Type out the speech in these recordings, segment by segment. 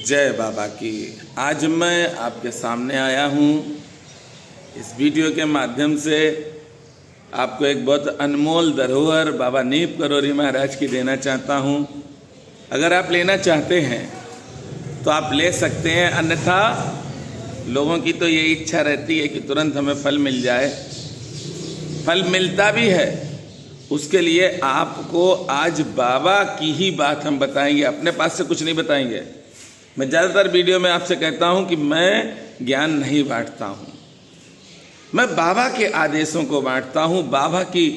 जय बाबा की। आज मैं आपके सामने आया हूँ इस वीडियो के माध्यम से आपको एक बहुत अनमोल धरोहर बाबा नीप करोरी महाराज की देना चाहता हूँ। अगर आप लेना चाहते हैं तो आप ले सकते हैं, अन्यथा लोगों की तो ये इच्छा रहती है कि तुरंत हमें फल मिल जाए। फल मिलता भी है, उसके लिए आपको आज बाबा की ही बात हम बताएंगे, अपने पास से कुछ नहीं बताएंगे। मैं ज़्यादातर वीडियो में आपसे कहता हूं कि मैं ज्ञान नहीं बांटता हूं, मैं बाबा के आदेशों को बांटता हूं। बाबा की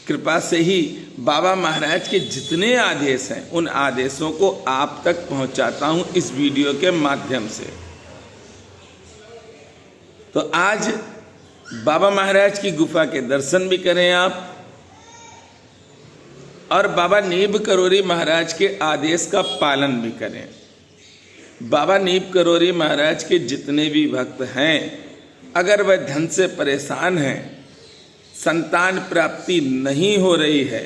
कृपा से ही बाबा महाराज के जितने आदेश हैं उन आदेशों को आप तक पहुंचाता हूं इस वीडियो के माध्यम से। तो आज बाबा महाराज की गुफा के दर्शन भी करें आप, और बाबा नीप करोरी महाराज के आदेश का पालन भी करें। बाबा नीप करोरी महाराज के जितने भी भक्त हैं, अगर वह धन से परेशान हैं, संतान प्राप्ति नहीं हो रही है,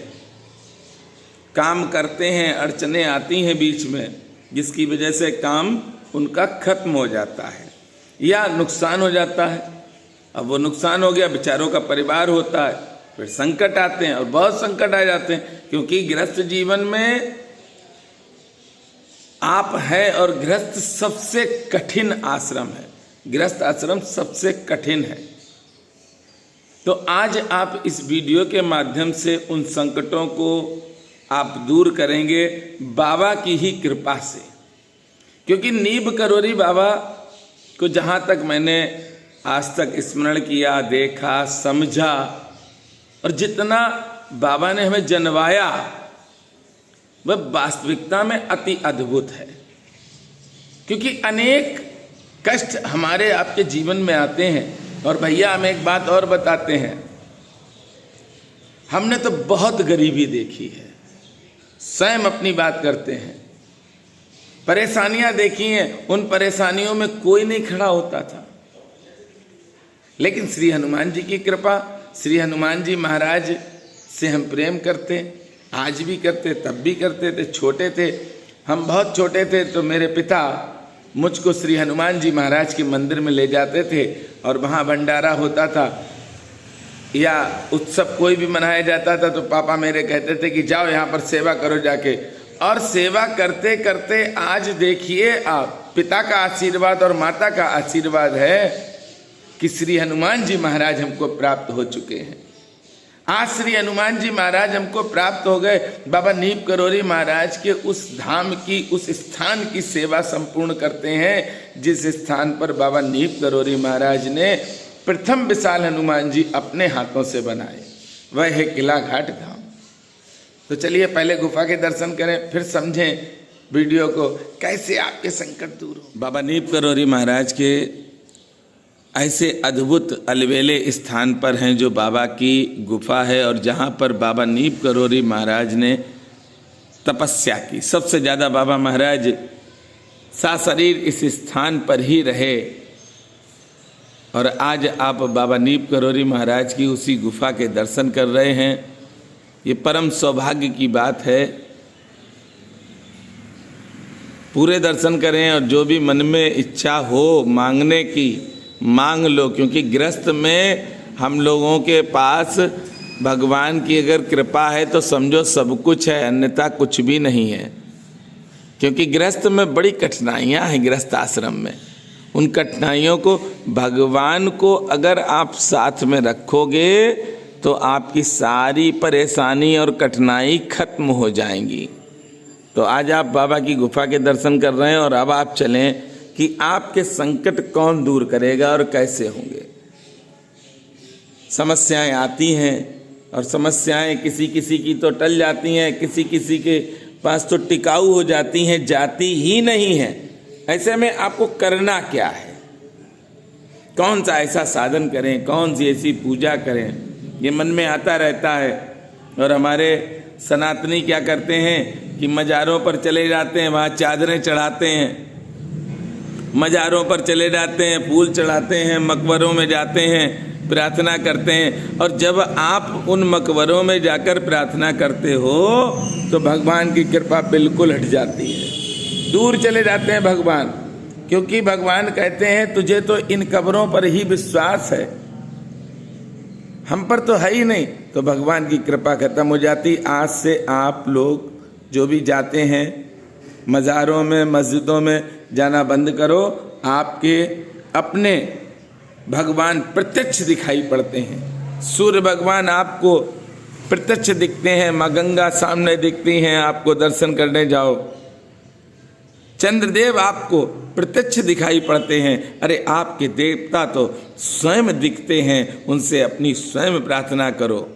काम करते हैं, अड़चने आती हैं बीच में, जिसकी वजह से काम उनका खत्म हो जाता है या नुकसान हो जाता है। अब वो नुकसान हो गया, बेचारों का परिवार होता है, फिर संकट आते हैं और बहुत संकट आ जाते हैं, क्योंकि गृहस्थ जीवन में आप हैं और गृहस्थ सबसे कठिन आश्रम है। गृहस्थ आश्रम सबसे कठिन है। तो आज आप इस वीडियो के माध्यम से उन संकटों को आप दूर करेंगे बाबा की ही कृपा से। क्योंकि नीप करोरी बाबा को जहाँ तक मैंने आज तक स्मरण किया, देखा, समझा, और जितना बाबा ने हमें जनवाया वह वास्तविकता में अति अद्भुत है। क्योंकि अनेक कष्ट हमारे आपके जीवन में आते हैं। और भैया हम एक बात और बताते हैं, हमने तो बहुत गरीबी देखी है, स्वयं अपनी बात करते हैं, परेशानियां देखी हैं, उन परेशानियों में कोई नहीं खड़ा होता था। लेकिन श्री हनुमान जी की कृपा, श्री हनुमान जी महाराज से हम प्रेम करते, आज भी करते, तब भी करते थे। छोटे थे, हम बहुत छोटे थे तो मेरे पिता मुझको श्री हनुमान जी महाराज के मंदिर में ले जाते थे, और वहाँ भंडारा होता था या उत्सव कोई भी मनाया जाता था तो पापा मेरे कहते थे कि जाओ यहाँ पर सेवा करो जाके। और सेवा करते करते आज देखिए आप, पिता का आशीर्वाद और माता का आशीर्वाद है कि श्री हनुमान जी महाराज हमको प्राप्त हो चुके हैं। आज श्री हनुमान जी महाराज हमको प्राप्त हो गए। बाबा नीप करोरी महाराज के उस धाम की, उस स्थान की सेवा संपूर्ण करते हैं जिस स्थान पर बाबा नीप करोरी महाराज ने प्रथम विशाल हनुमान जी अपने हाथों से बनाए, वह है किला घाट धाम। तो चलिए पहले गुफा के दर्शन करें, फिर समझें वीडियो को, कैसे आपके संकट दूर हो। बाबा नीप करोरी महाराज के ऐसे अद्भुत अलबेले स्थान पर हैं जो बाबा की गुफा है, और जहाँ पर बाबा नीप करोरी महाराज ने तपस्या की। सबसे ज़्यादा बाबा महाराज साशरीर इस स्थान पर ही रहे, और आज आप बाबा नीप करोरी महाराज की उसी गुफा के दर्शन कर रहे हैं। ये परम सौभाग्य की बात है। पूरे दर्शन करें, और जो भी मन में इच्छा हो मांगने की मांग लो, क्योंकि गृहस्थ में हम लोगों के पास भगवान की अगर कृपा है तो समझो सब कुछ है, अन्यथा कुछ भी नहीं है। क्योंकि गृहस्थ में बड़ी कठिनाइयाँ हैं, गृहस्थ आश्रम में। उन कठिनाइयों को, भगवान को अगर आप साथ में रखोगे तो आपकी सारी परेशानी और कठिनाई खत्म हो जाएंगी। तो आज आप बाबा की गुफा के दर्शन कर रहे हैं, और अब आप चलें कि आपके संकट कौन दूर करेगा और कैसे होंगे। समस्याएं आती हैं, और समस्याएं किसी किसी की तो टल जाती हैं, किसी किसी के पास तो टिकाऊ हो जाती हैं, जाती ही नहीं है। ऐसे में आपको करना क्या है, कौन सा ऐसा साधन करें, कौन सी ऐसी पूजा करें, ये मन में आता रहता है। और हमारे सनातनी क्या करते हैं कि मज़ारों पर चले जाते हैं, वहाँ चादरें चढ़ाते हैं, मज़ारों पर चले जाते हैं, फूल चढ़ाते हैं, मकबरों में जाते हैं, प्रार्थना करते हैं। और जब आप उन मकबरों में जाकर प्रार्थना करते हो तो भगवान की कृपा बिल्कुल हट जाती है। दूर चले जाते हैं भगवान, क्योंकि भगवान कहते हैं तुझे तो इन कब्रों पर ही विश्वास है, हम पर तो है ही नहीं। तो भगवान की कृपा खत्म हो जाती। आज से आप लोग जो भी जाते हैं मज़ारों में, मस्जिदों में जाना बंद करो। आपके अपने भगवान प्रत्यक्ष दिखाई पड़ते हैं। सूर्य भगवान आपको प्रत्यक्ष दिखते हैं, माँ गंगा सामने दिखती हैं, आपको दर्शन करने जाओ। चंद्रदेव आपको प्रत्यक्ष दिखाई पड़ते हैं। अरे आपके देवता तो स्वयं दिखते हैं, उनसे अपनी स्वयं प्रार्थना करो।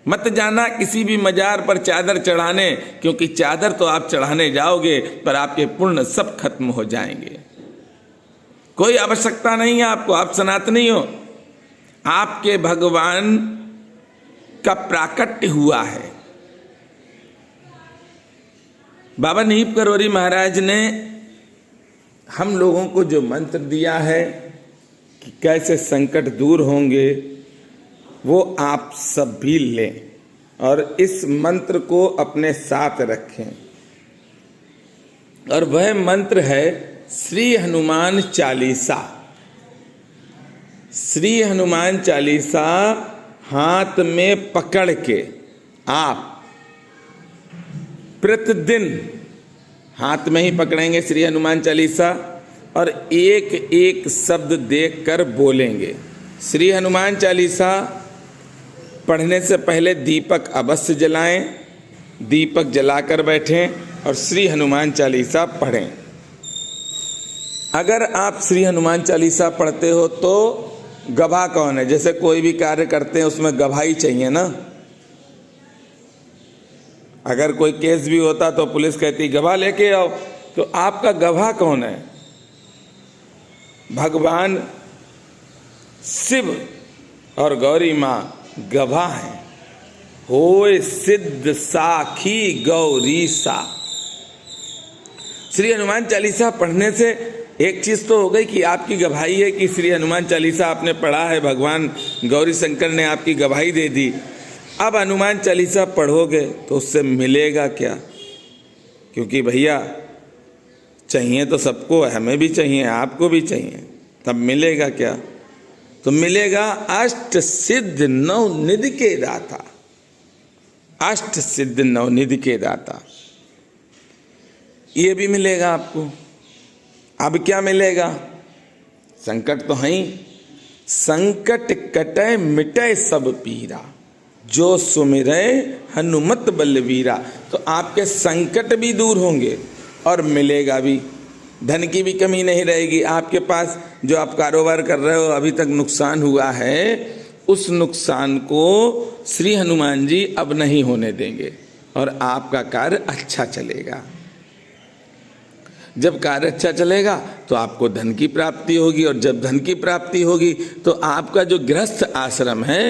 मत जाना किसी भी मजार पर चादर चढ़ाने, क्योंकि चादर तो आप चढ़ाने जाओगे पर आपके पुण्य सब खत्म हो जाएंगे। कोई आवश्यकता नहीं है आपको, आप सनातनी हो। आपके भगवान का प्राकट्य हुआ है। बाबा नीप करोरी महाराज ने हम लोगों को जो मंत्र दिया है कि कैसे संकट दूर होंगे, वो आप सब भी लें और इस मंत्र को अपने साथ रखें। और वह मंत्र है श्री हनुमान चालीसा। श्री हनुमान चालीसा हाथ में पकड़ के आप प्रतिदिन हाथ में ही पकड़ेंगे श्री हनुमान चालीसा और एक एक शब्द देखकर बोलेंगे। श्री हनुमान चालीसा पढ़ने से पहले दीपक अवश्य जलाएं, दीपक जलाकर बैठें और श्री हनुमान चालीसा पढ़ें। अगर आप श्री हनुमान चालीसा पढ़ते हो तो गवाह कौन है? जैसे कोई भी कार्य करते हैं उसमें गवाही चाहिए ना। अगर कोई केस भी होता तो पुलिस कहती गवाह लेके आओ, तो आपका गवाह कौन है? भगवान शिव और गौरी माँ गवाह हैं। होए सिद्ध साखी गौरी सा। श्री हनुमान चालीसा पढ़ने से एक चीज तो हो गई कि आपकी गवाही है कि श्री हनुमान चालीसा आपने पढ़ा है, भगवान गौरी शंकर ने आपकी गवाही दे दी। अब हनुमान चालीसा पढ़ोगे तो उससे मिलेगा क्या? क्योंकि भैया चाहिए तो सबको, हमें भी चाहिए, आपको भी चाहिए, तब मिलेगा क्या? तो मिलेगा अष्ट सिद्ध नवनिधि के दाता। अष्ट सिद्ध नवनिधि के दाता, ये भी मिलेगा आपको। अब क्या मिलेगा? संकट तो है ही। संकट कटे मिटे सब पीरा, जो सुमिरै हनुमत बलवीरा। तो आपके संकट भी दूर होंगे और मिलेगा भी। धन की भी कमी नहीं रहेगी आपके पास। जो आप कारोबार कर रहे हो, अभी तक नुकसान हुआ है, उस नुकसान को श्री हनुमान जी अब नहीं होने देंगे और आपका कार्य अच्छा चलेगा। जब कार्य अच्छा चलेगा तो आपको धन की प्राप्ति होगी, और जब धन की प्राप्ति होगी तो आपका जो गृहस्थ आश्रम है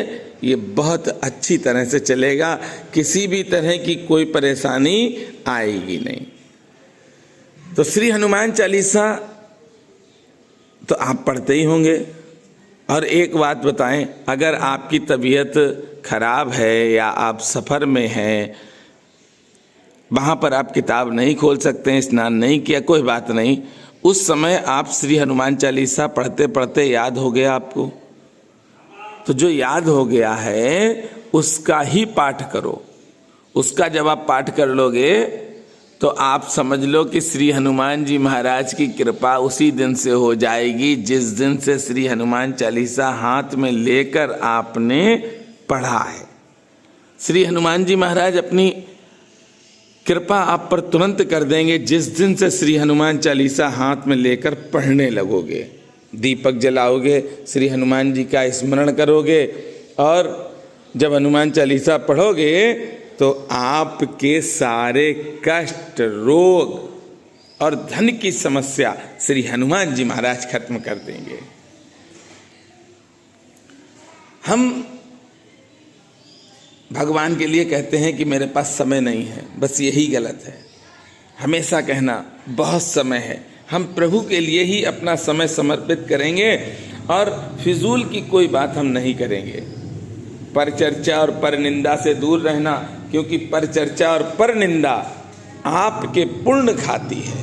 ये बहुत अच्छी तरह से चलेगा। किसी भी तरह की कोई परेशानी आएगी नहीं। तो श्री हनुमान चालीसा तो आप पढ़ते ही होंगे। और एक बात बताएं, अगर आपकी तबीयत खराब है या आप सफ़र में हैं, वहाँ पर आप किताब नहीं खोल सकते हैं, स्नान नहीं किया, कोई बात नहीं, उस समय आप श्री हनुमान चालीसा पढ़ते पढ़ते याद हो गया आपको, तो जो याद हो गया है उसका ही पाठ करो। उसका जब आप पाठ कर लोगे तो आप समझ लो कि श्री हनुमान जी महाराज की कृपा उसी दिन से हो जाएगी जिस दिन से श्री हनुमान चालीसा हाथ में लेकर आपने पढ़ा है। श्री हनुमान जी महाराज अपनी कृपा आप पर तुरंत कर देंगे जिस दिन से श्री हनुमान चालीसा हाथ में लेकर पढ़ने लगोगे। दीपक जलाओगे, श्री हनुमान जी का स्मरण करोगे और जब हनुमान चालीसा पढ़ोगे तो आपके सारे कष्ट, रोग और धन की समस्या श्री हनुमान जी महाराज खत्म कर देंगे। हम भगवान के लिए कहते हैं कि मेरे पास समय नहीं है, बस यही गलत है। हमेशा कहना बहुत समय है। हम प्रभु के लिए ही अपना समय समर्पित करेंगे और फिजूल की कोई बात हम नहीं करेंगे। पर चर्चा और पर निंदा से दूर रहना, क्योंकि पर चर्चा और पर निंदा आपके पुण्य खाती है।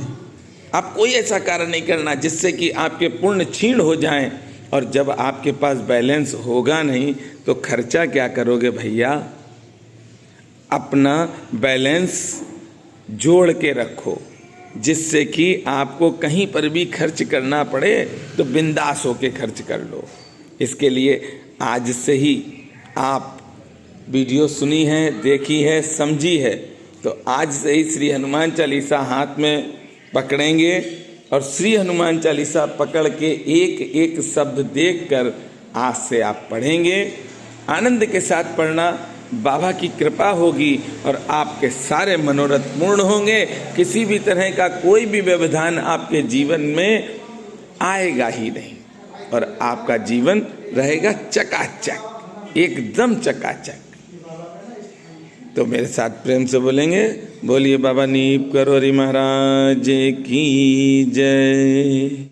आप कोई ऐसा कार्य नहीं करना जिससे कि आपके पुण्य क्षीण हो जाएं, और जब आपके पास बैलेंस होगा नहीं तो खर्चा क्या करोगे भैया। अपना बैलेंस जोड़ के रखो, जिससे कि आपको कहीं पर भी खर्च करना पड़े तो बिंदास होके खर्च कर लो। इसके लिए आज से ही आप वीडियो सुनी है, देखी है, समझी है, तो आज से ही श्री हनुमान चालीसा हाथ में पकड़ेंगे और श्री हनुमान चालीसा पकड़ के एक एक शब्द देखकर आज से आप पढ़ेंगे। आनंद के साथ पढ़ना, बाबा की कृपा होगी और आपके सारे मनोरथ पूर्ण होंगे। किसी भी तरह का कोई भी व्यवधान आपके जीवन में आएगा ही नहीं और आपका जीवन रहेगा चकाचक, एकदम चकाचक। तो मेरे साथ प्रेम से बोलेंगे, बोलिए बाबा नीप करोरी महाराज की जय।